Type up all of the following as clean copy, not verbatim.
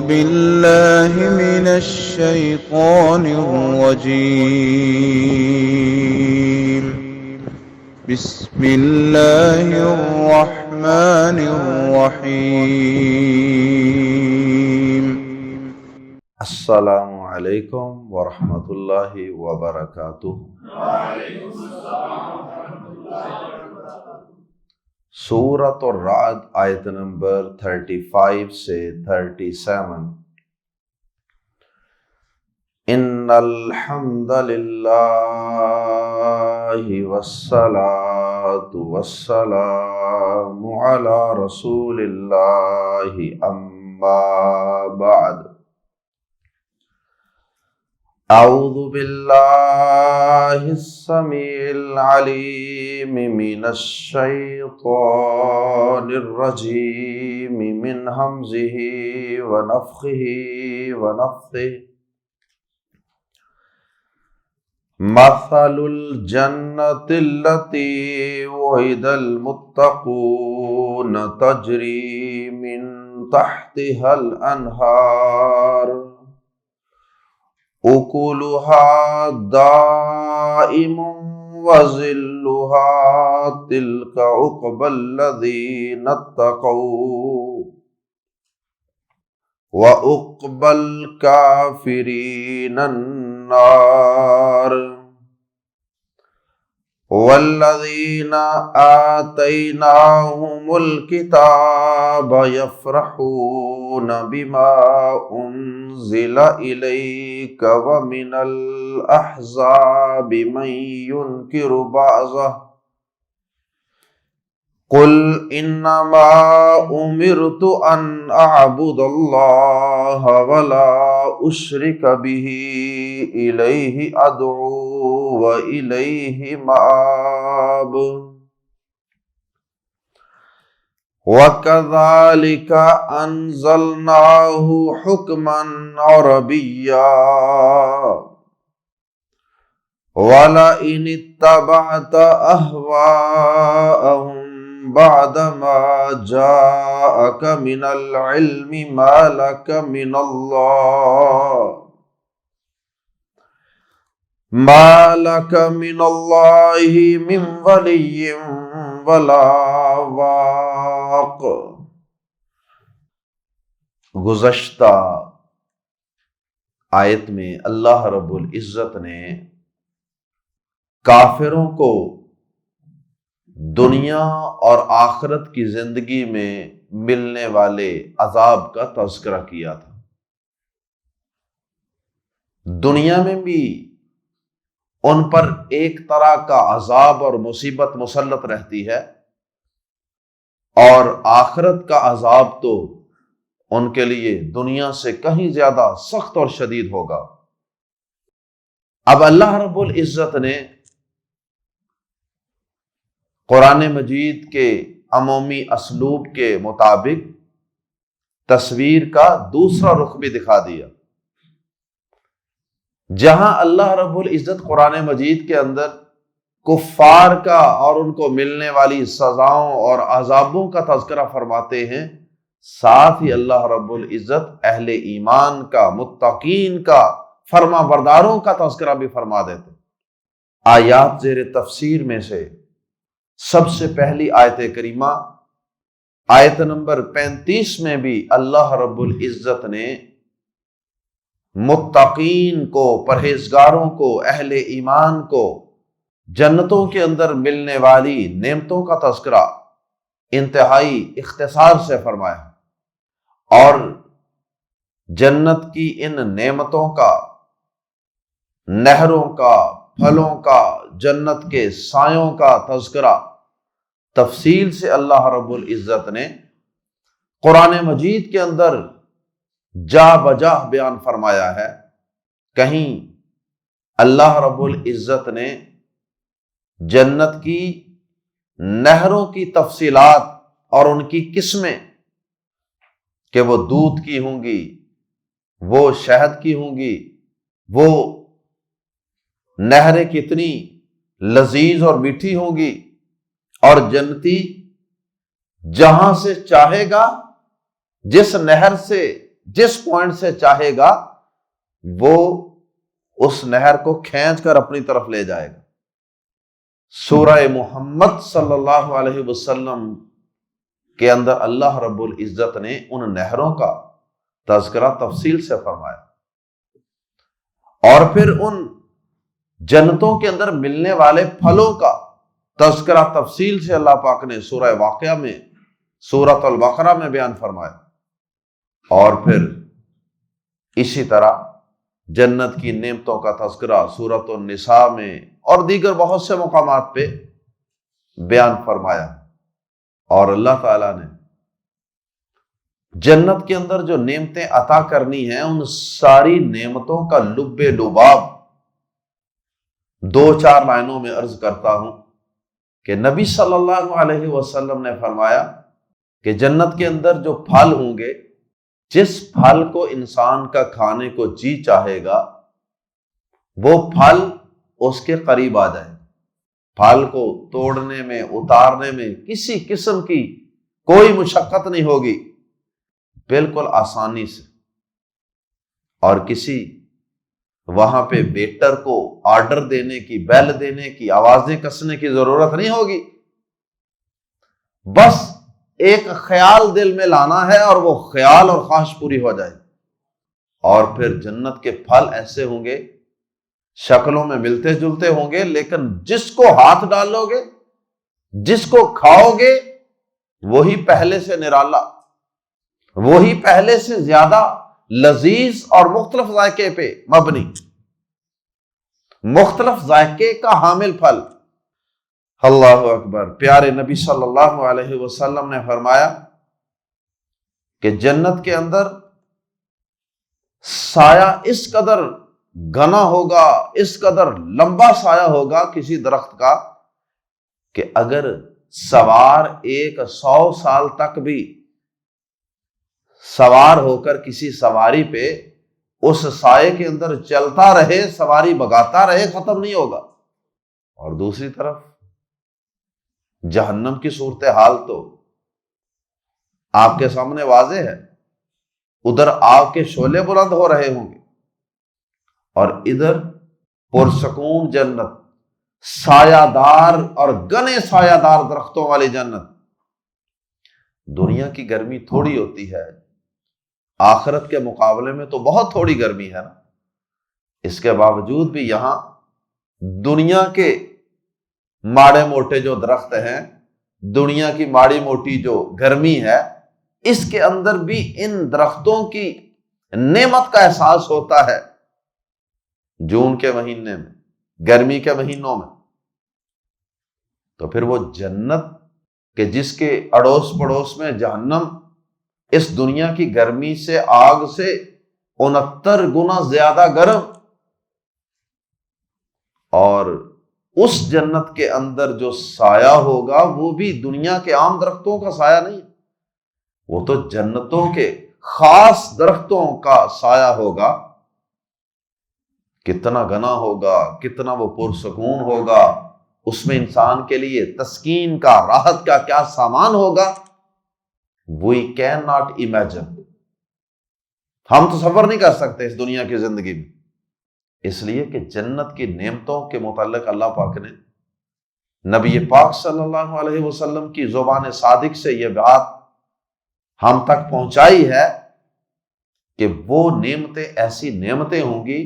بالله من الشيطان الرجيم. بسم الله الرحمن الرحيم. السلام علیکم ورحمۃ اللہ وبرکاتہ۔ سورۃ الرعد آیت نمبر 35 سے 37۔ ان الحمد للہ والصلاة والسلام علی رسول اللہ اما بعد۔ اعوذ باللہ السمیع العلیم من الشیطان الرجیم من ہمزہ ونفخہ ونفثہ۔ مثل الجنة التي وعد المتقون تجری من تحتها الانہار اکلها دائم وظلها تلك عقبى الذين اتقوا وعقبى الكافرين النار۔ والذين آتيناهم الكتاب يفرحون بما أنزل إليك ومن الأحزاب من ينكر بعضه قل انما امرت ان اعبد اللہ ولا اشرک به الیہ ادعو والیہ مآب۔ وَكَذَلِكَ أَنزَلْنَاهُ حُكْمًا عَرَبِيًّا وَلَئِنِ اتَّبَعْتَ أَهْوَاءَهُمْ بعدما جاءك من العلم ما لك من الله من ولي ولا واق۔ گزشتہ آیت میں اللہ رب العزت نے کافروں کو دنیا اور آخرت کی زندگی میں ملنے والے عذاب کا تذکرہ کیا تھا۔ دنیا میں بھی ان پر ایک طرح کا عذاب اور مصیبت مسلط رہتی ہے، اور آخرت کا عذاب تو ان کے لیے دنیا سے کہیں زیادہ سخت اور شدید ہوگا۔ اب اللہ رب العزت نے قرآن مجید کے عمومی اسلوب کے مطابق تصویر کا دوسرا رخ بھی دکھا دیا، جہاں اللہ رب العزت قرآن مجید کے اندر کفار کا اور ان کو ملنے والی سزاؤں اور عذابوں کا تذکرہ فرماتے ہیں، ساتھ ہی اللہ رب العزت اہل ایمان کا، متقین کا، فرما برداروں کا تذکرہ بھی فرما دیتے۔ آیات زیر تفسیر میں سے سب سے پہلی آیت کریمہ آیت نمبر 35 میں بھی اللہ رب العزت نے متقین کو، پرہیزگاروں کو، اہل ایمان کو جنتوں کے اندر ملنے والی نعمتوں کا تذکرہ انتہائی اختصار سے فرمایا، اور جنت کی ان نعمتوں کا، نہروں کا، پھلوں کا، جنت کے سایوں کا تذکرہ تفصیل سے اللہ رب العزت نے قرآن مجید کے اندر جا بجا بیان فرمایا ہے۔ کہیں اللہ رب العزت نے جنت کی نہروں کی تفصیلات اور ان کی قسمیں کہ وہ دودھ کی ہوں گی، وہ شہد کی ہوں گی، وہ نہریں کتنی لذیذ اور میٹھی ہوں گی، اور جنتی جہاں سے چاہے گا، جس نہر سے جس پوائنٹ سے چاہے گا وہ اس نہر کو کھینچ کر اپنی طرف لے جائے گا۔ سورہ محمد صلی اللہ علیہ وسلم کے اندر اللہ رب العزت نے ان نہروں کا تذکرہ تفصیل سے فرمایا، اور پھر ان جنتوں کے اندر ملنے والے پھلوں کا تذکرہ تفصیل سے اللہ پاک نے سورہ واقعہ میں، سورۃ البقرہ میں بیان فرمایا، اور پھر اسی طرح جنت کی نعمتوں کا تذکرہ سورۃ النساء میں اور دیگر بہت سے مقامات پہ بیان فرمایا۔ اور اللہ تعالیٰ نے جنت کے اندر جو نعمتیں عطا کرنی ہیں ان ساری نعمتوں کا لب لباب 2-4 لائنوں میں عرض کرتا ہوں کہ نبی صلی اللہ علیہ وسلم نے فرمایا کہ جنت کے اندر جو پھل ہوں گے، جس پھل کو انسان کا کھانے کو جی چاہے گا وہ پھل اس کے قریب آ جائے، پھل کو توڑنے میں، اتارنے میں کسی قسم کی کوئی مشقت نہیں ہوگی، بالکل آسانی سے، اور کسی وہاں پہ ویٹر کو آرڈر دینے کی، بیل دینے کی، آوازیں کسنے کی ضرورت نہیں ہوگی، بس ایک خیال دل میں لانا ہے اور وہ خیال اور خواہش پوری ہو جائے۔ اور پھر جنت کے پھل ایسے ہوں گے، شکلوں میں ملتے جلتے ہوں گے، لیکن جس کو ہاتھ ڈالو گے، جس کو کھاؤ گے، وہی پہلے سے نرالا، وہی پہلے سے زیادہ لذیذ اور مختلف ذائقے پہ مبنی، مختلف ذائقے کا حامل پھل۔ اللہ اکبر۔ پیارے نبی صلی اللہ علیہ وسلم نے فرمایا کہ جنت کے اندر سایہ اس قدر گھنا ہوگا، اس قدر لمبا سایہ ہوگا کسی درخت کا کہ اگر سوار 100 سال تک بھی سوار ہو کر کسی سواری پہ اس سائے کے اندر چلتا رہے، سواری بگاتا رہے، ختم نہیں ہوگا۔ اور دوسری طرف جہنم کی صورتحال تو آپ کے سامنے واضح ہے، ادھر آگ کے شعلے بلند ہو رہے ہوں گے اور ادھر پرسکون جنت، سایہ دار اور گھنے سایہ دار درختوں والی جنت۔ دنیا کی گرمی تھوڑی ہوتی ہے، آخرت کے مقابلے میں تو بہت تھوڑی گرمی ہے نا، اس کے باوجود بھی یہاں دنیا کے ماڑے موٹے جو درخت ہیں، دنیا کی ماڑی موٹی جو گرمی ہے، اس کے اندر بھی ان درختوں کی نعمت کا احساس ہوتا ہے جون کے مہینے میں، گرمی کے مہینوں میں۔ تو پھر وہ جنت کہ جس کے اڑوس پڑوس میں جہنم اس دنیا کی گرمی سے، آگ سے 69 گنا زیادہ گرم، اور اس جنت کے اندر جو سایہ ہوگا وہ بھی دنیا کے عام درختوں کا سایہ نہیں، وہ تو جنتوں کے خاص درختوں کا سایہ ہوگا۔ کتنا گھنا ہوگا، کتنا وہ پرسکون ہوگا، اس میں انسان کے لیے تسکین کا، راحت کا کیا سامان ہوگا، we cannot imagine، ہم تصور نہیں کر سکتے اس دنیا کی زندگی میں۔ اس لیے کہ جنت کی نعمتوں کے متعلق اللہ پاک نے نبی پاک صلی اللہ علیہ وسلم کی زبان صادق سے یہ بات ہم تک پہنچائی ہے کہ وہ نعمتیں ایسی نعمتیں ہوں گی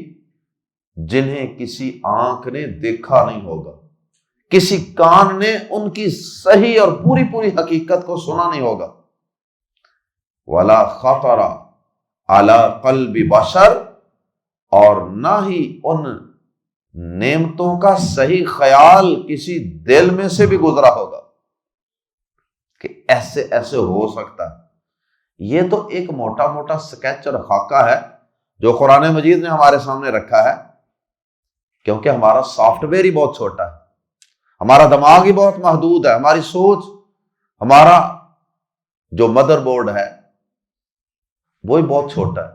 جنہیں کسی آنکھ نے دیکھا نہیں ہوگا، کسی کان نے ان کی صحیح اور پوری پوری حقیقت کو سنا نہیں ہوگا۔ وَلَا خَطَرَ عَلَى قَلْبِ بَشَرٍ، اور نہ ہی ان نعمتوں کا صحیح خیال کسی دل میں سے بھی گزرا ہوگا کہ ایسے ایسے ہو سکتا ہے۔ یہ تو ایک موٹا موٹا سکیچ اور خاکہ ہے جو قرآن مجید نے ہمارے سامنے رکھا ہے، کیونکہ ہمارا سافٹ ویئر ہی بہت چھوٹا ہے، ہمارا دماغ ہی بہت محدود ہے، ہماری سوچ، ہمارا جو مدر بورڈ ہے وہی بہت چھوٹا ہے۔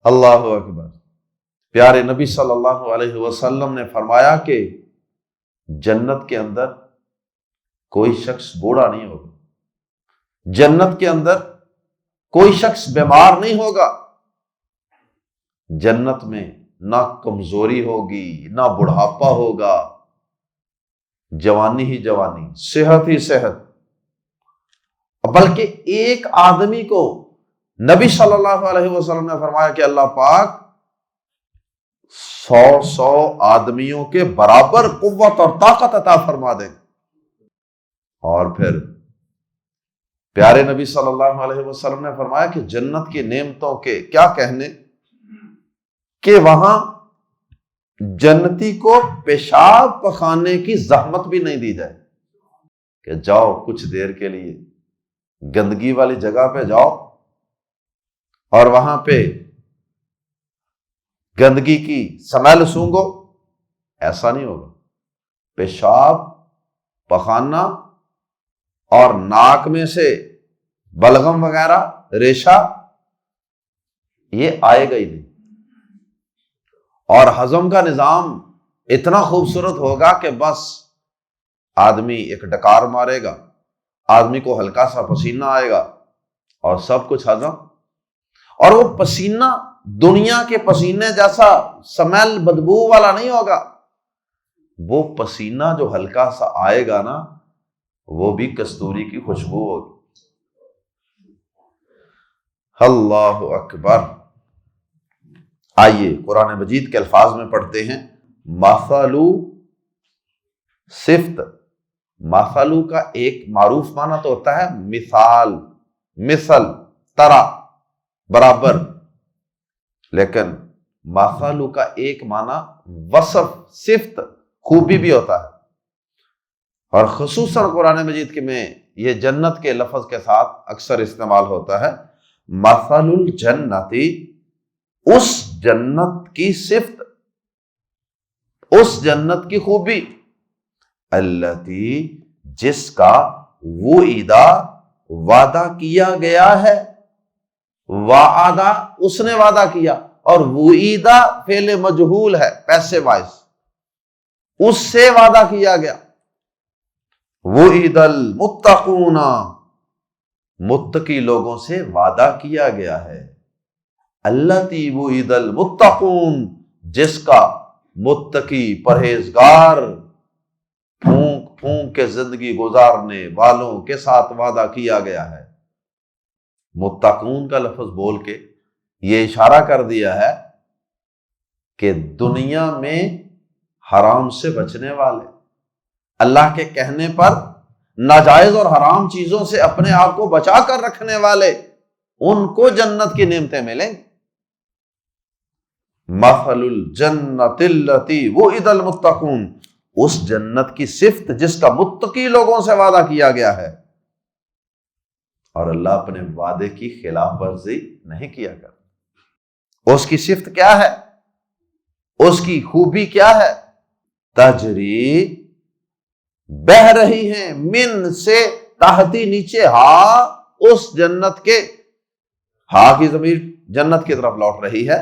اللہ اکبر۔ پیارے نبی صلی اللہ علیہ وسلم نے فرمایا کہ جنت کے اندر کوئی شخص بوڑھا نہیں ہوگا، جنت کے اندر کوئی شخص بیمار نہیں ہوگا جنت میں، نہ کمزوری ہوگی، نہ بڑھاپا ہوگا، جوانی ہی جوانی، صحت ہی صحت۔ بلکہ ایک آدمی کو نبی صلی اللہ علیہ وسلم نے فرمایا کہ اللہ پاک 100 آدمیوں کے برابر قوت اور طاقت عطا فرما دے۔ اور پھر پیارے نبی صلی اللہ علیہ وسلم نے فرمایا کہ جنت کی نعمتوں کے کیا کہنے کہ وہاں جنتی کو پیشاب پخانے کی زحمت بھی نہیں دی جائے کہ جاؤ کچھ دیر کے لیے گندگی والی جگہ پہ جاؤ اور وہاں پہ گندگی کی سمیل سونگو، ایسا نہیں ہوگا۔ پیشاب پخانا اور ناک میں سے بلغم وغیرہ ریشہ یہ آئے گا ہی نہیں، اور ہضم کا نظام اتنا خوبصورت ہوگا کہ بس آدمی ایک ڈکار مارے گا، آدمی کو ہلکا سا پسینہ آئے گا اور سب کچھ ہضم۔ اور وہ پسینہ دنیا کے پسینے جیسا سمیل بدبو والا نہیں ہوگا، وہ پسینہ جو ہلکا سا آئے گا نا وہ بھی کستوری کی خوشبو ہوگی۔ اللہ اکبر۔ آئیے قرآن مجید کے الفاظ میں پڑھتے ہیں۔ مثلو صفت، مثلو کا ایک معروف معنی تو ہوتا ہے مثال، مثل، طرح، برابر، لیکن مثلو کا ایک معنی وصف، صفت، خوبی بھی ہوتا ہے، اور خصوصاً قرآن مجید کے میں یہ جنت کے لفظ کے ساتھ اکثر استعمال ہوتا ہے۔ مثل الجنتی، اس جنت کی صفت، اس جنت کی خوبی، التی، جس کا وعدہ، وعدہ کیا گیا ہے، وعدہ اس نے وعدہ کیا، اور وعدہ فعل مجہول ہے پیسے وائز، اس سے وعدہ کیا گیا۔ وعد المتقون، متقی لوگوں سے وعدہ کیا گیا ہے۔ التی وعد المتقون، جس کا متقی پرہیزگار پھونک پھونک کے زندگی گزارنے والوں کے ساتھ وعدہ کیا گیا ہے۔ متقون کا لفظ بول کے یہ اشارہ کر دیا ہے کہ دنیا میں حرام سے بچنے والے، اللہ کے کہنے پر ناجائز اور حرام چیزوں سے اپنے آپ کو بچا کر رکھنے والے، ان کو جنت کی نعمتیں ملیں۔ مثل الجنت التی وعد المتقون، اس جنت کی صفت جس کا متقی لوگوں سے وعدہ کیا گیا ہے، اور اللہ اپنے وعدے کی خلاف ورزی نہیں کیا کرتا۔ اس کی صفت کیا ہے؟ اس کی خوبی کیا ہے؟ تجری، بہ رہی ہیں، من سے، تحتی نیچے، ہا، اس جنت کے، ہا کی ضمیر جنت کی طرف لوٹ رہی ہے،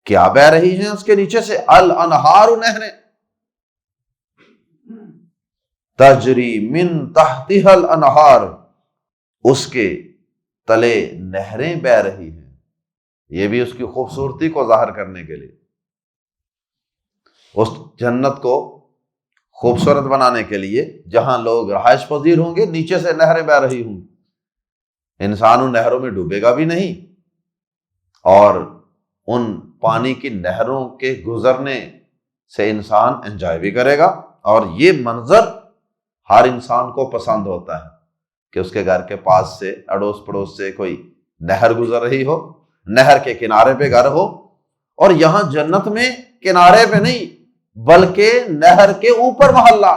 کیا بہ رہی ہیں اس کے نیچے سے؟ الانہار، نہریں، تجری من تحتها الانہار، اس کے تلے نہریں بہ رہی ہیں۔ یہ بھی اس کی خوبصورتی کو ظاہر کرنے کے لیے، اس جنت کو خوبصورت بنانے کے لیے، جہاں لوگ رہائش پذیر ہوں گے نیچے سے نہریں بہ رہی ہوں گی، انسان ان نہروں میں ڈوبے گا بھی نہیں، اور ان پانی کی نہروں کے گزرنے سے انسان انجوائے بھی کرے گا، اور یہ منظر ہر انسان کو پسند ہوتا ہے کہ اس کے گھر کے پاس سے، اڑوس پڑوس سے کوئی نہر گزر رہی ہو، نہر کے کنارے پہ گھر ہو، اور یہاں جنت میں کنارے پہ نہیں بلکہ نہر کے اوپر محلہ۔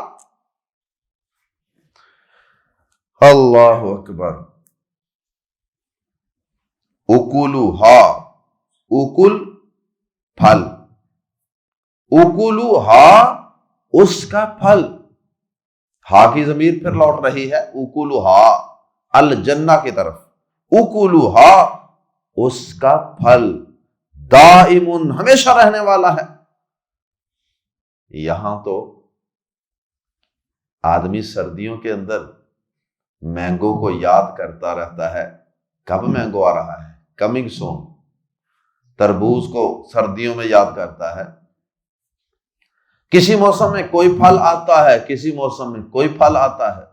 اللہ اکبر۔ اکلوہا، اکل پھل، اکلوہا اس کا پھل، ہا کی ضمیر پھر لوٹ رہی ہے اکلوہا الجنہ کی طرف، اکلوہا اس کا پھل، دائم ہمیشہ رہنے والا ہے۔ یہاں تو آدمی سردیوں کے اندر مینگو کو یاد کرتا رہتا ہے کب مینگو آ رہا ہے، کمنگ سون۔ تربوز کو سردیوں میں یاد کرتا ہے۔ کسی موسم میں کوئی پھل آتا ہے، کسی موسم میں کوئی پھل آتا ہے۔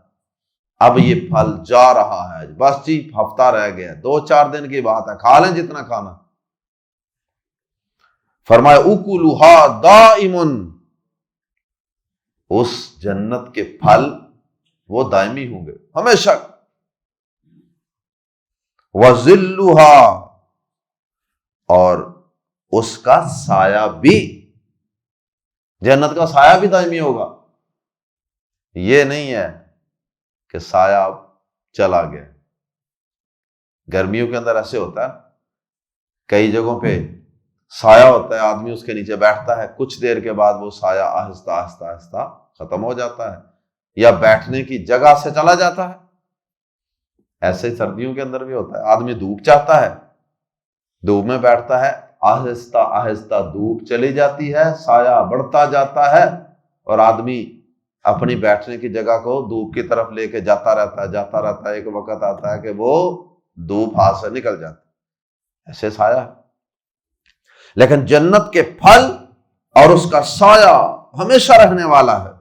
اب یہ پھل جا رہا ہے، بس جی ہفتہ رہ گیا، 2-4 دن کی بات ہے، کھا لیں جتنا کھانا۔ فرمایا اکلھا دائم، اس جنت کے پھل وہ دائمی ہوں گے ہمیشہ۔ وظلھا، اور اس کا سایہ بھی، جنت کا سایہ بھی دائمی ہوگا۔ یہ نہیں ہے کہ سایہ چلا گیا۔ گرمیوں کے اندر ایسے ہوتا ہے، کئی جگہوں پہ سایہ ہوتا ہے، آدمی اس کے نیچے بیٹھتا ہے، کچھ دیر کے بعد وہ سایہ آہستہ آہستہ آہستہ ختم ہو جاتا ہے یا بیٹھنے کی جگہ سے چلا جاتا ہے۔ ایسے ہی سردیوں کے اندر بھی ہوتا ہے، آدمی دھوپ چاہتا ہے، دھوپ میں بیٹھتا ہے، آہستہ آہستہ دھوپ چلی جاتی ہے، سایہ بڑھتا جاتا ہے، اور آدمی اپنی بیٹھنے کی جگہ کو دھوپ کی طرف لے کے جاتا رہتا ہے۔ ایک وقت آتا ہے کہ وہ دھوپ ہاتھ سے نکل جاتی ہے، ایسے سایہ ہے۔ لیکن جنت کے پھل اور اس کا سایہ ہمیشہ رہنے والا ہے۔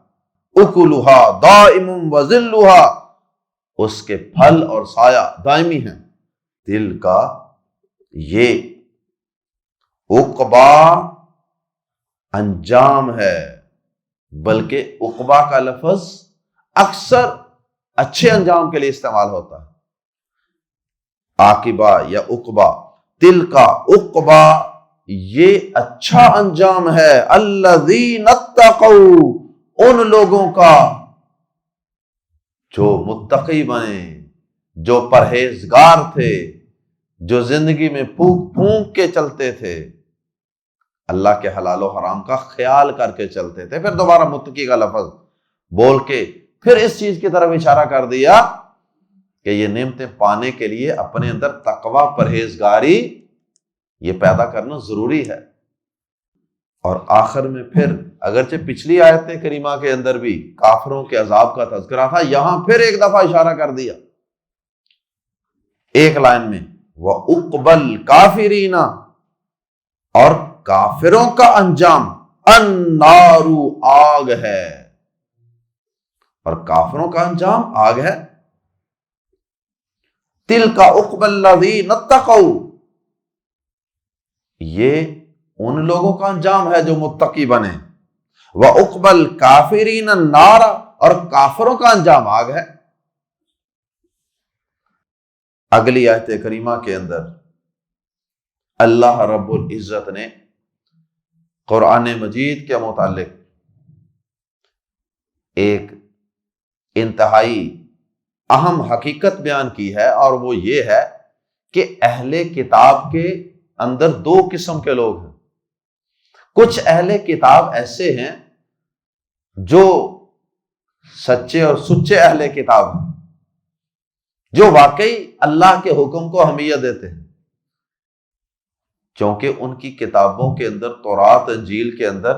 اکلھا دائم وظلھا، اس کے پھل اور سایہ دائمی ہیں۔ دل کا یہ عقبا انجام ہے، بلکہ عقبا کا لفظ اکثر اچھے انجام کے لیے استعمال ہوتا ہے۔ عاقبہ یا عقبہ، دل کا عقبہ یہ اچھا انجام ہے۔ الذین اتقوا، ان لوگوں کا جو متقی بنے، جو پرہیزگار تھے، جو زندگی میں پھونک پھونک کے چلتے تھے، اللہ کے حلال و حرام کا خیال کر کے چلتے تھے۔ پھر دوبارہ متقی کا لفظ بول کے پھر اس چیز کی طرف اشارہ کر دیا کہ یہ نعمتیں پانے کے لیے اپنے اندر تقوی، پرہیزگاری یہ پیدا کرنا ضروری ہے۔ اور آخر میں پھر اگرچہ پچھلی آیت کریمہ کے اندر بھی کافروں کے عذاب کا تذکرہ تھا، یہاں پھر ایک دفعہ اشارہ کر دیا ایک لائن میں، وَعُقْبَى الْكَافِرِينَ، اور کافروں کا انجام النار، آگ ہے، اور کافروں کا انجام آگ ہے۔ تِلْكَ عُقْبَى الَّذِينَ اتَّقَوْا، یہ ان لوگوں کا انجام ہے جو متقی بنے۔ وَعُقْبَى الْكَافِرِينَ النَّارَ، اور کافروں کا انجام آگ ہے۔ اگلی آیت کریمہ کے اندر اللہ رب العزت نے قرآن مجید کے متعلق ایک انتہائی اہم حقیقت بیان کی ہے، اور وہ یہ ہے کہ اہل کتاب کے اندر 2 قسم کے لوگ ہیں۔ کچھ اہل کتاب ایسے ہیں جو سچے اور سچے اہل کتاب ہیں، جو واقعی اللہ کے حکم کو اہمیت دیتے ہیں، چونکہ ان کی کتابوں کے اندر، تورات انجیل کے اندر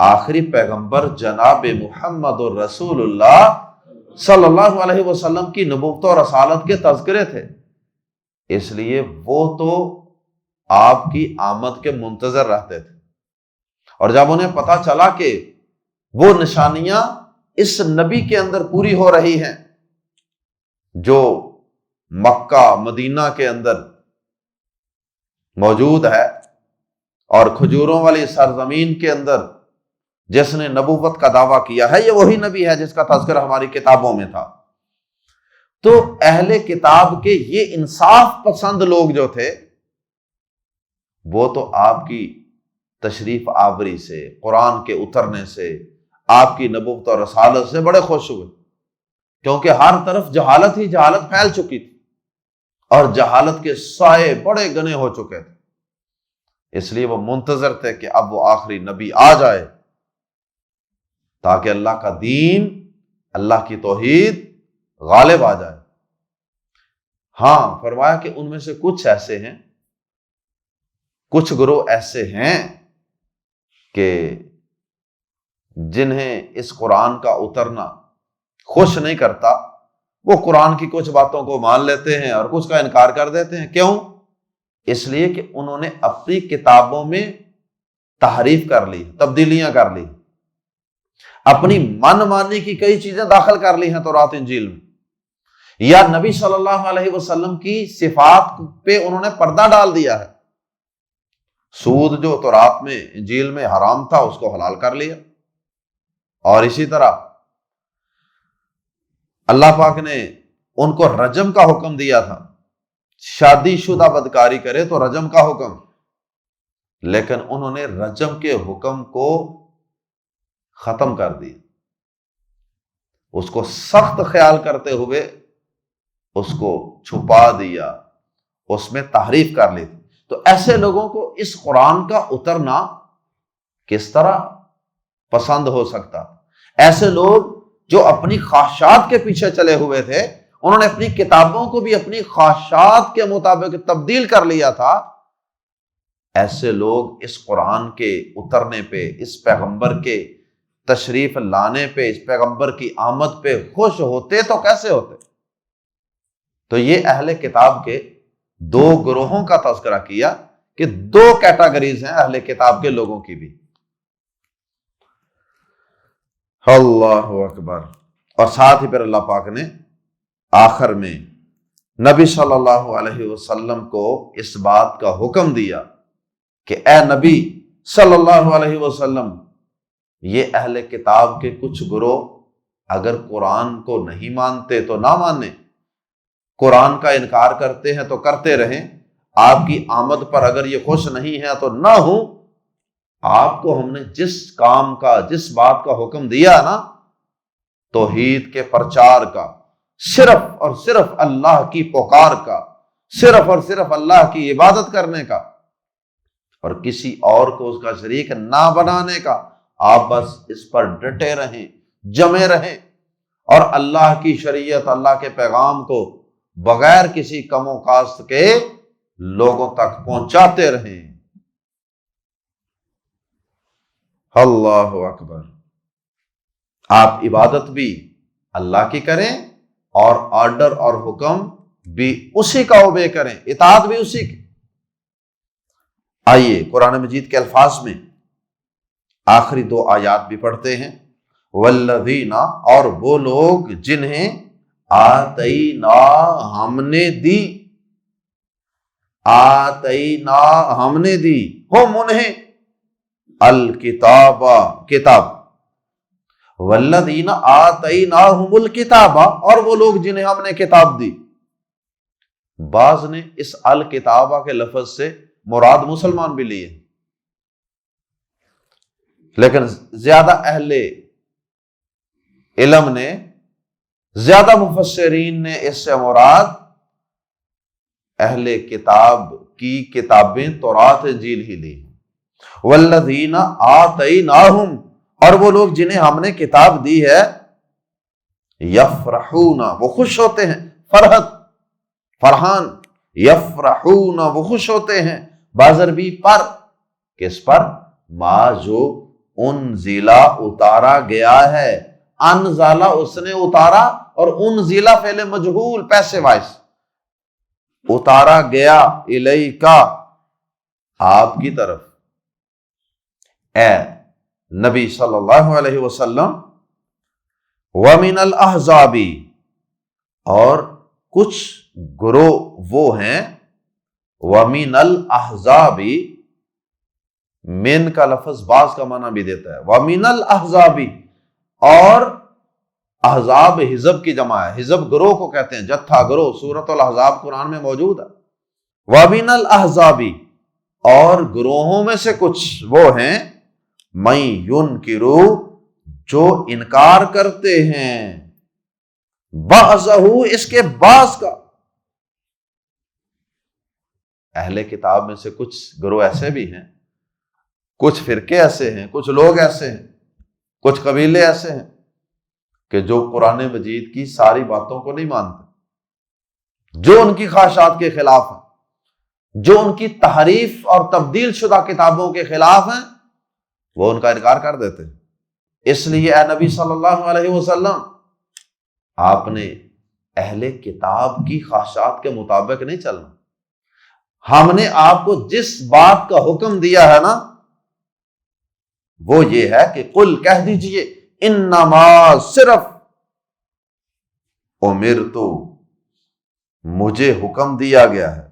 آخری پیغمبر جناب محمد رسول اللہ صلی اللہ علیہ وسلم کی نبوت اور رسالت کے تذکرے تھے، اس لیے وہ تو آپ کی آمد کے منتظر رہتے تھے۔ اور جب انہیں پتا چلا کہ وہ نشانیاں اس نبی کے اندر پوری ہو رہی ہیں جو مکہ مدینہ کے اندر موجود ہے، اور کھجوروں والی سرزمین کے اندر جس نے نبوت کا دعویٰ کیا ہے، یہ وہی نبی ہے جس کا تذکرہ ہماری کتابوں میں تھا، تو اہل کتاب کے یہ انصاف پسند لوگ جو تھے، وہ تو آپ کی تشریف آوری سے، قرآن کے اترنے سے، آپ کی نبوت اور رسالت سے بڑے خوش ہوئے، کیونکہ ہر طرف جہالت ہی جہالت پھیل چکی تھی، اور جہالت کے سائے بڑے گنے ہو چکے تھے، اس لیے وہ منتظر تھے کہ اب وہ آخری نبی آ جائے تاکہ اللہ کا دین، اللہ کی توحید غالب آ جائے۔ ہاں، فرمایا کہ ان میں سے کچھ ایسے ہیں، کچھ گروہ ایسے ہیں کہ جنہیں اس قرآن کا اترنا خوش نہیں کرتا، وہ قرآن کی کچھ باتوں کو مان لیتے ہیں اور کچھ کا انکار کر دیتے ہیں۔ کیوں؟ اس لیے کہ انہوں نے اپنی کتابوں میں تحریف کر لی، تبدیلیاں کر لی، اپنی من مانی کی کئی چیزیں داخل کر لی ہیں تورات انجیل میں، یا نبی صلی اللہ علیہ وسلم کی صفات پہ انہوں نے پردہ ڈال دیا ہے۔ سود جو تورات میں انجیل میں حرام تھا اس کو حلال کر لیا، اور اسی طرح اللہ پاک نے ان کو رجم کا حکم دیا تھا، شادی شدہ بدکاری کرے تو رجم کا حکم، لیکن انہوں نے رجم کے حکم کو ختم کر دیا، اس کو سخت خیال کرتے ہوئے اس کو چھپا دیا، اس میں تحریف کر لی تھی۔ تو ایسے لوگوں کو اس قرآن کا اترنا کس طرح پسند ہو سکتا؟ ایسے لوگ جو اپنی خواہشات کے پیچھے چلے ہوئے تھے، انہوں نے اپنی کتابوں کو بھی اپنی خواہشات کے مطابق تبدیل کر لیا تھا، ایسے لوگ اس قرآن کے اترنے پہ، اس پیغمبر کے تشریف لانے پہ، اس پیغمبر کی آمد پہ خوش ہوتے تو کیسے ہوتے؟ تو یہ اہل کتاب کے دو گروہوں کا تذکرہ کیا کہ دو کیٹیگریز ہیں اہل کتاب کے لوگوں کی بھی۔ اللہ اکبر۔ اور ساتھ ہی پھر اللہ پاک نے آخر میں نبی صلی اللہ علیہ وسلم کو اس بات کا حکم دیا کہ اے نبی صلی اللہ علیہ وسلم، یہ اہل کتاب کے کچھ گروہ اگر قرآن کو نہیں مانتے تو نہ مانیں، قرآن کا انکار کرتے ہیں تو کرتے رہیں، آپ کی آمد پر اگر یہ خوش نہیں ہے تو نہ ہوں، آپ کو ہم نے جس کام کا، جس بات کا حکم دیا نا، توحید کے پرچار کا، صرف اور صرف اللہ کی پکار کا، صرف اور صرف اللہ کی عبادت کرنے کا، اور کسی اور کو اس کا شریک نہ بنانے کا، آپ بس اس پر ڈٹے رہیں، جمے رہیں، اور اللہ کی شریعت، اللہ کے پیغام کو بغیر کسی کم و کاست کے لوگوں تک پہنچاتے رہیں۔ اللہ اکبر۔ آپ عبادت بھی اللہ کی کریں اور آرڈر اور حکم بھی اسی کا اوبے کریں، اطاعت بھی اسی کی۔ آئیے قرآن مجید کے الفاظ میں آخری دو آیات بھی پڑھتے ہیں۔ والذین، اور وہ لوگ جنہیں آتینا، ہم نے دی، آتینا ہم نے دی، ہم انہیں، الکتاب کتاب، والذین آتیناہم الکتاب، اور وہ لوگ جنہیں ہم نے کتاب دی۔ بعض نے اس الکتابہ کے لفظ سے مراد مسلمان بھی لیے، لیکن زیادہ اہل علم نے، زیادہ مفسرین نے اس سے مراد اہل کتاب کی کتابیں تورات انجیل ہی لی۔ والذین آتیناہم، اور وہ لوگ جنہیں ہم نے کتاب دی ہے، یفرحون، وہ خوش ہوتے ہیں، فرحت، فرحان، یفرحون، وہ خوش ہوتے ہیں، بازربی پر، کس پر؟ ما جو انزلہ اتارا گیا ہے، انزلہ اس نے اتارا، اور انزلہ فعل مجہول پیسے وائس، اتارا گیا، الیکا آپ کی طرف، اے نبی صلی اللہ علیہ وسلم، وَمِنَ الْأَحْزَابِ، اور کچھ گروہ وہ ہیں، وَمِنَ الْأَحْزَابِ، من کا لفظ بعض کا معنی بھی دیتا ہے، وَمِنَ الْأَحْزَابِ، اور احزاب حزب کی جمع ہے، حزب گروہ کو کہتے ہیں، جتھا گروہ، سورۃ الاحزاب قرآن میں موجود ہے۔ وَمِنَ الْأَحْزَابِ، اور گروہوں میں سے کچھ وہ ہیں، مَن يُنْكِرُ، جو انکار کرتے ہیں، بَعْضَهُ، اس کے بعض کا۔ اہل کتاب میں سے کچھ گروہ ایسے بھی ہیں، کچھ فرقے ایسے ہیں، کچھ لوگ ایسے ہیں، کچھ قبیلے ایسے ہیں کہ جو قرآن مجید کی ساری باتوں کو نہیں مانتے، جو ان کی خواہشات کے خلاف ہیں، جو ان کی تحریف اور تبدیل شدہ کتابوں کے خلاف ہیں، وہ ان کا انکار کر دیتے ہیں۔ اس لیے اے نبی صلی اللہ علیہ وسلم، آپ نے اہل کتاب کی خواہشات کے مطابق نہیں چلنا. ہم نے آپ کو جس بات کا حکم دیا ہے نا وہ یہ ہے کہ قل کہہ دیجئے انما صرف امرتو مجھے حکم دیا گیا ہے.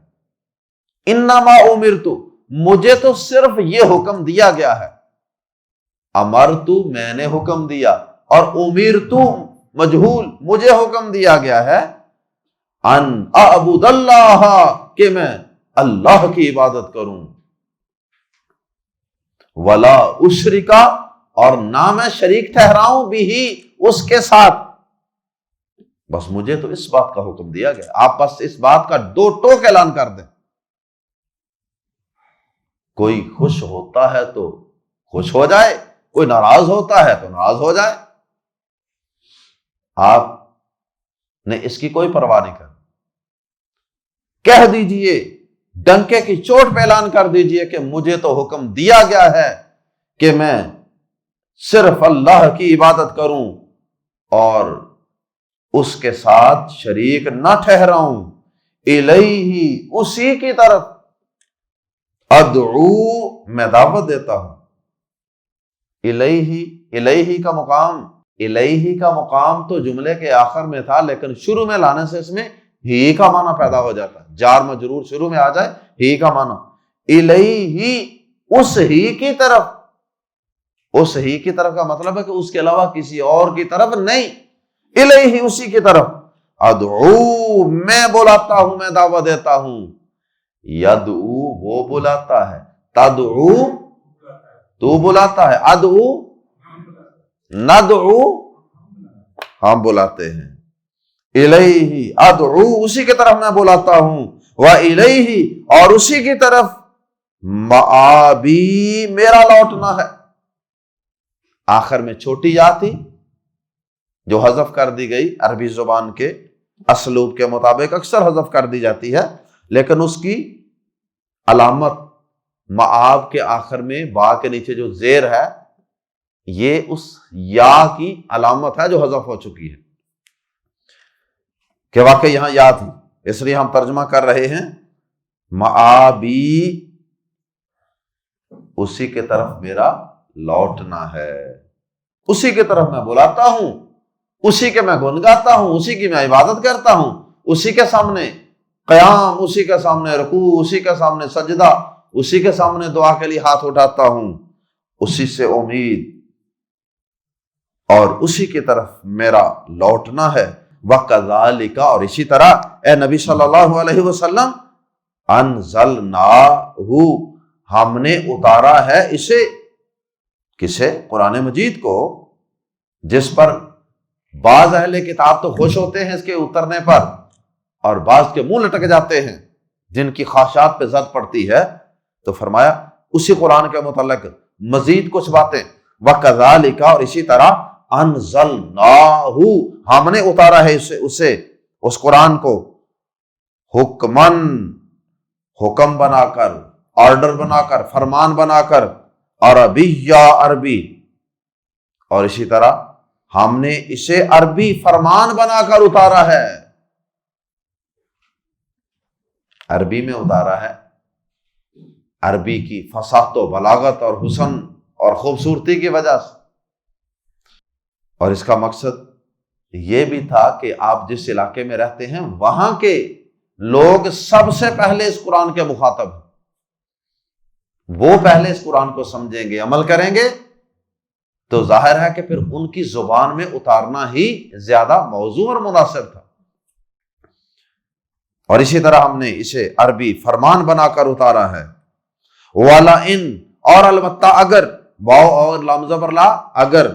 انما امرتو مجھے تو صرف یہ حکم دیا گیا ہے. امرتو میں نے حکم دیا اور امرتو مجہول مجھے حکم دیا گیا ہے ان اعبد اللہ کہ میں اللہ کی عبادت کروں ولا اشرکا اور نہ میں شریک ٹھہراؤں بھی اس کے ساتھ. بس مجھے تو اس بات کا حکم دیا گیا. آپ بس اس بات کا دو ٹوک اعلان کر دیں. کوئی خوش ہوتا ہے تو خوش ہو جائے, کوئی ناراض ہوتا ہے تو ناراض ہو جائے. آپ نے اس کی کوئی پرواہ نہیں کرنی. کہہ دیجئے ڈنکے کی چوٹ پہ اعلان کر دیجئے کہ مجھے تو حکم دیا گیا ہے کہ میں صرف اللہ کی عبادت کروں اور اس کے ساتھ شریک نہ ٹھہراؤں. الیہ اسی کی طرف ادعو میں دعوت دیتا ہوں. الہی کا مقام تو جملے کے آخر میں تھا لیکن شروع میں لانے سے اس میں ہی کا معنی پیدا ہو جاتا ہے. جار مجرور شروع میں آ جائے ہی کا معنی. الہی اس ہی کی طرف. اس ہی کی طرف کا مطلب ہے کہ اس کے علاوہ کسی اور کی طرف نہیں. الہی اسی کی طرف ادعو میں بلاتا ہوں, میں دعوت دیتا ہوں. یدعو وہ بلاتا ہے, تدعو تو بلاتا ہے, ادعو ندعو ہم بلاتے ہیں. الیہ ادعو اسی کی طرف میں بلاتا ہوں. وَإِلَيْهِ اور اسی کی طرف مآبی میرا لوٹنا ہے. آخر میں چھوٹی یا تھی جو حذف کر دی گئی. عربی زبان کے اسلوب کے مطابق اکثر حذف کر دی جاتی ہے لیکن اس کی علامت مآب کے آخر میں با کے نیچے جو زیر ہے یہ اس یا کی علامت ہے جو حذف ہو چکی ہے کہ واقعی یہاں یا تھی, اس لیے ہم ترجمہ کر رہے ہیں مآبی اسی کے طرف میرا لوٹنا ہے. اسی کی طرف میں بلاتا ہوں, اسی کے میں گن گاتا ہوں, اسی کی میں عبادت کرتا ہوں, اسی کے سامنے قیام, اسی کے سامنے رکوع, اسی کے سامنے سجدہ, اسی کے سامنے دعا کے لیے ہاتھ اٹھاتا ہوں. اسی سے امید اور اسی کی طرف میرا لوٹنا ہے. وَكَذَلِكَ اور اسی طرح اے نبی صلی اللہ علیہ وسلم انزلناہ ہم نے اتارا ہے اسے. کسے؟ قرآن مجید کو, جس پر بعض اہل کتاب تو خوش ہوتے ہیں اس کے اترنے پر اور بعض کے منہ لٹک جاتے ہیں جن کی خواہشات پہ زد پڑتی ہے. تو فرمایا اسی قرآن کے متعلق مزید کچھ باتیں. وَكَذَلِكَ اور اسی طرح انزلناہ ہم نے اتارا ہے اسے اس قرآن کو حکمن حکم بنا کر, آرڈر بنا کر, فرمان بنا کر, عربی یا عربی, اور اسی طرح ہم نے اسے عربی فرمان بنا کر اتارا ہے. عربی میں اتارا ہے, عربی کی فصاحت و بلاغت اور حسن اور خوبصورتی کی وجہ سے. اور اس کا مقصد یہ بھی تھا کہ آپ جس علاقے میں رہتے ہیں وہاں کے لوگ سب سے پہلے اس قرآن کے مخاطب ہیں. وہ پہلے اس قرآن کو سمجھیں گے, عمل کریں گے, تو ظاہر ہے کہ پھر ان کی زبان میں اتارنا ہی زیادہ موزوں اور مناسب تھا. اور اسی طرح ہم نے اسے عربی فرمان بنا کر اتارا ہے. والا ان اور البتہ اگر, واو اور لام زبر لا, اگر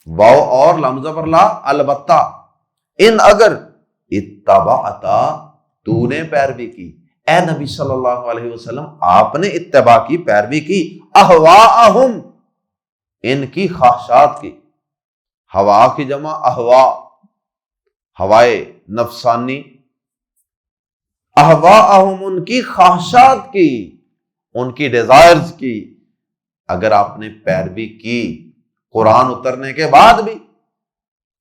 واو اور لام زبر لا, البتہ ان اگر اتبعتا تو نے پیروی کی, اے نبی صلی اللہ علیہ وسلم آپ نے اتباع کی, پیروی کی, اہواءہم ان کی خواہشات کی. ہوا کی جمع اہوا, ہوائے نفسانی, اہواءہم ان کی خواہشات کی, ان کی ڈیزائرز کی. اگر آپ نے پیروی کی قرآن اترنے کے بعد بھی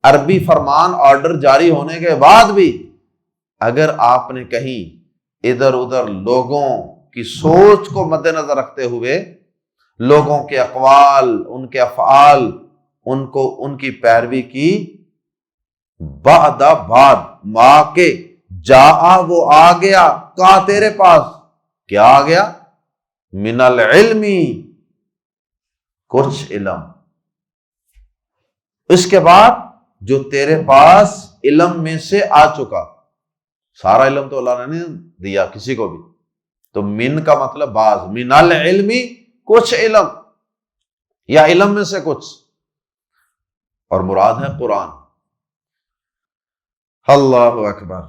عربی فرمان آرڈر جاری ہونے کے بعد بھی اگر آپ نے کہیں ادھر ادھر لوگوں کی سوچ کو مد نظر رکھتے ہوئے لوگوں کے اقوال، ان کے افعال، ان کی پیروی کی، بعد ماں کے جا وہ آ گیا، کہاں تیرے پاس کیا آ گیا؟ من العلمی، کچھ علم، اس کے بعد جو تیرے پاس علم میں سے آ چکا۔ سارا علم تو اللہ نے نہیں دیا کسی کو بھی، تو من کا مطلب بعض، من العلمی کچھ علم، یا علم میں سے کچھ، اور مراد ہے قرآن۔ اللہ اکبر۔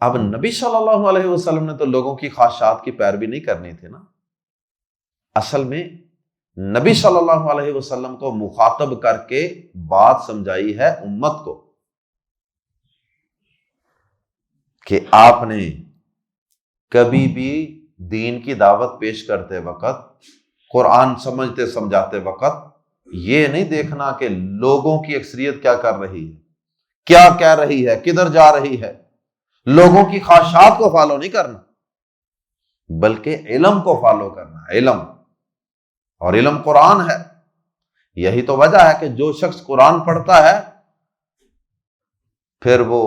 اب نبی صلی اللہ علیہ وسلم نے تو لوگوں کی خواہشات کی پیروی نہیں کرنی تھی نا، اصل میں نبی صلی اللہ علیہ وسلم کو مخاطب کر کے بات سمجھائی ہے امت کو کہ آپ نے کبھی بھی دین کی دعوت پیش کرتے وقت، قرآن سمجھتے سمجھاتے وقت یہ نہیں دیکھنا کہ لوگوں کی اکثریت کیا کر رہی ہے، کیا کہہ رہی ہے، کدھر جا رہی ہے، لوگوں کی خواہشات کو فالو نہیں کرنا، بلکہ علم کو فالو کرنا ہے، علم، اور علم قرآن ہے۔ یہی تو وجہ ہے کہ جو شخص قرآن پڑھتا ہے پھر وہ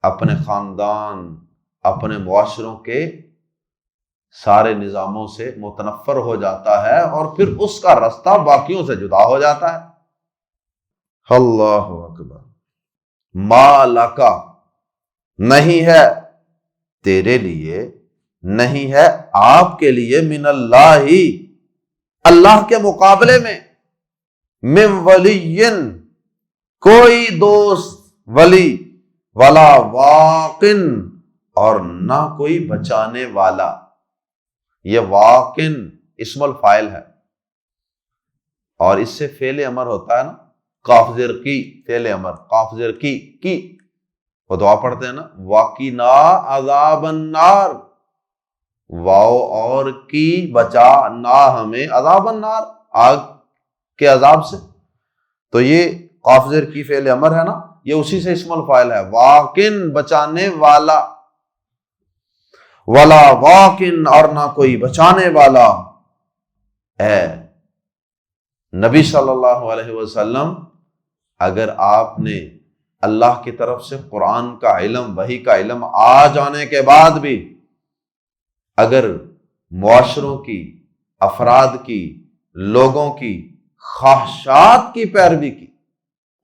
اپنے خاندان، اپنے معاشروں کے سارے نظاموں سے متنفر ہو جاتا ہے، اور پھر اس کا رستہ باقیوں سے جدا ہو جاتا ہے۔ اللہ اکبر۔ ما لکا، نہیں ہے تیرے لیے، نہیں ہے آپ کے لیے، من اللہ، اللہ کے مقابلے میں، من ولی، کوئی دوست ولی، ولا واقن، اور نہ کوئی بچانے والا۔ یہ واقن اسم الفاعل ہے، اور اس سے فعل امر ہوتا ہے نا، قاف زیر کی، فعل امر، قاف زیر کی، وہ دعا پڑھتے ہیں نا، واقنا عذاب النار، واو اور کی، بچا نہ ہمیں عذاب النار، آگ کے عذاب سے۔ تو یہ قاف زیر کی فعل امر ہے نا، یہ اسی سے اسم الفاعل ہے، واقن بچانے والا، ولا واقن، اور نہ کوئی بچانے والا۔ اے نبی صلی اللہ علیہ وسلم، اگر آپ نے اللہ کی طرف سے قرآن کا علم، وحی کا علم آ جانے کے بعد بھی اگر معاشروں کی، افراد کی، لوگوں کی خواہشات کی پیروی کی،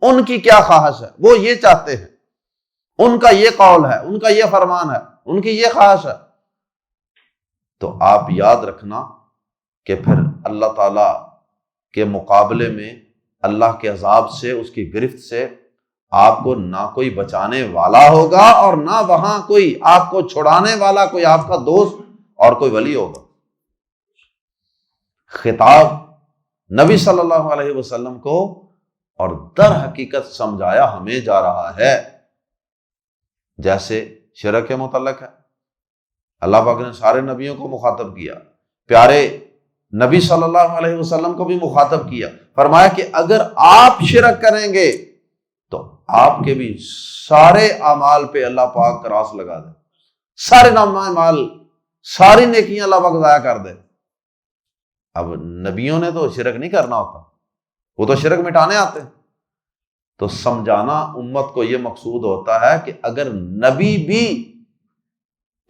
ان کی کیا خواہش ہے، وہ یہ چاہتے ہیں، ان کا یہ قول ہے، ان کا یہ فرمان ہے، ان کی یہ خواہش ہے، تو آپ یاد رکھنا کہ پھر اللہ تعالی کے مقابلے میں اللہ کے عذاب سے، اس کی گرفت سے آپ کو نہ کوئی بچانے والا ہوگا، اور نہ وہاں کوئی آپ کو چھڑانے والا، کوئی آپ کا دوست اور کوئی ولی ہوگا۔ خطاب نبی صلی اللہ علیہ وسلم کو، اور در حقیقت سمجھایا ہمیں جا رہا ہے، جیسے شرک کے متعلق ہے، اللہ پاک نے سارے نبیوں کو مخاطب کیا، پیارے نبی صلی اللہ علیہ وسلم کو بھی مخاطب کیا، فرمایا کہ اگر آپ شرک کریں گے تو آپ کے بھی سارے اعمال پہ اللہ پاک کراس لگا دے، سارے اعمال، ساری نیکیاں اللہ پاک ضائع کر دے۔ اب نبیوں نے تو شرک نہیں کرنا ہوتا، وہ تو شرک مٹانے آتے ہیں، تو سمجھانا امت کو یہ مقصود ہوتا ہے کہ اگر نبی بھی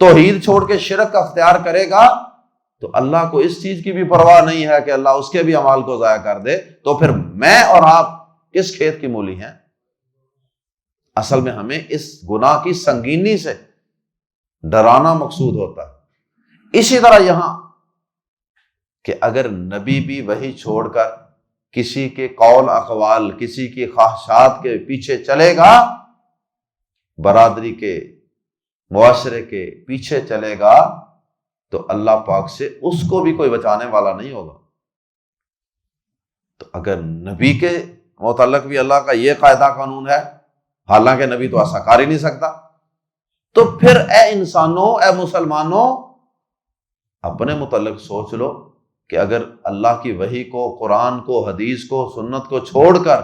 توحید چھوڑ کے شرک کا اختیار کرے گا تو اللہ کو اس چیز کی بھی پرواہ نہیں ہے کہ اللہ اس کے بھی اعمال کو ضائع کر دے، تو پھر میں اور آپ کس کھیت کی مولی ہیں؟ اصل میں ہمیں اس گناہ کی سنگینی سے ڈرانا مقصود ہوتا ہے۔ اسی طرح یہاں کہ اگر نبی بھی وہی چھوڑ کر کسی کے قول اقوال، کسی کی خواہشات کے پیچھے چلے گا، برادری کے، معاشرے کے پیچھے چلے گا، تو اللہ پاک سے اس کو بھی کوئی بچانے والا نہیں ہوگا۔ تو اگر نبی کے متعلق بھی اللہ کا یہ قاعدہ قانون ہے، حالانکہ نبی تو ایسا کر ہی نہیں سکتا، تو پھر اے انسانوں، اے مسلمانوں، اپنے متعلق سوچ لو کہ اگر اللہ کی وحی کو، قرآن کو، حدیث کو، سنت کو چھوڑ کر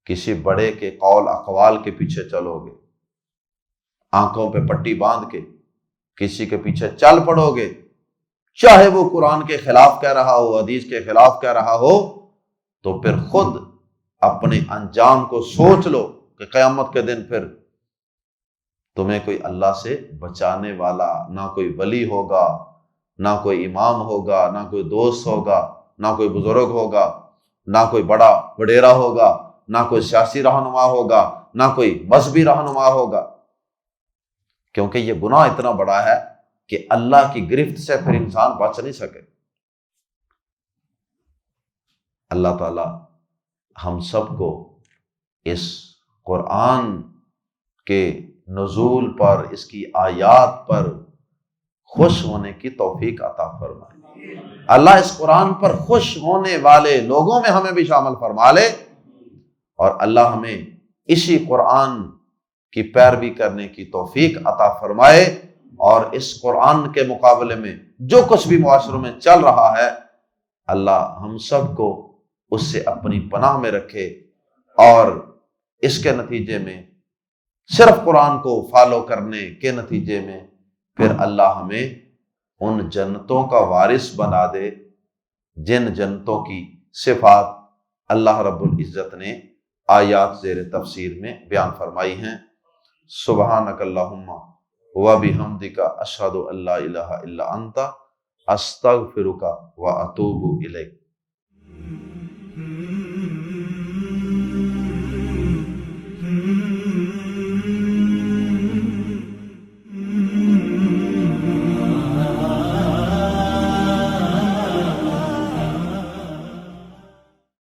کسی بڑے کے قول اقوال کے پیچھے چلو گے، آنکھوں پہ پٹی باندھ کے کسی کے پیچھے چل پڑو گے، چاہے وہ قرآن کے خلاف کہہ رہا ہو، حدیث کے خلاف کہہ رہا ہو، تو پھر خود اپنے انجام کو سوچ لو کہ قیامت کے دن پھر تمہیں کوئی اللہ سے بچانے والا نہ کوئی ولی ہوگا، نہ کوئی امام ہوگا، نہ کوئی دوست ہوگا، نہ کوئی بزرگ ہوگا، نہ کوئی بڑا وڈیرا ہوگا، نہ کوئی سیاسی رہنما ہوگا، نہ کوئی مذہبی رہنما ہوگا، کیونکہ یہ گناہ اتنا بڑا ہے کہ اللہ کی گرفت سے پھر انسان بچ نہیں سکے۔ اللہ تعالی ہم سب کو اس قرآن کے نزول پر، اس کی آیات پر خوش ہونے کی توفیق عطا فرمائے۔ اللہ اس قرآن پر خوش ہونے والے لوگوں میں ہمیں بھی شامل فرما لے، اور اللہ ہمیں اسی قرآن کی پیروی کرنے کی توفیق عطا فرمائے، اور اس قرآن کے مقابلے میں جو کچھ بھی معاشروں میں چل رہا ہے، اللہ ہم سب کو اس سے اپنی پناہ میں رکھے، اور اس کے نتیجے میں صرف قرآن کو فالو کرنے کے نتیجے میں پھر اللہ ہمیں ان جنتوں کا وارث بنا دے جن جنتوں کی صفات اللہ رب العزت نے آیات زیر تفسیر میں بیان فرمائی ہیں۔ سبحانک اللہم و بحمدک اشہد ان لا الہ الا انت استغفرک و اتوب الیک۔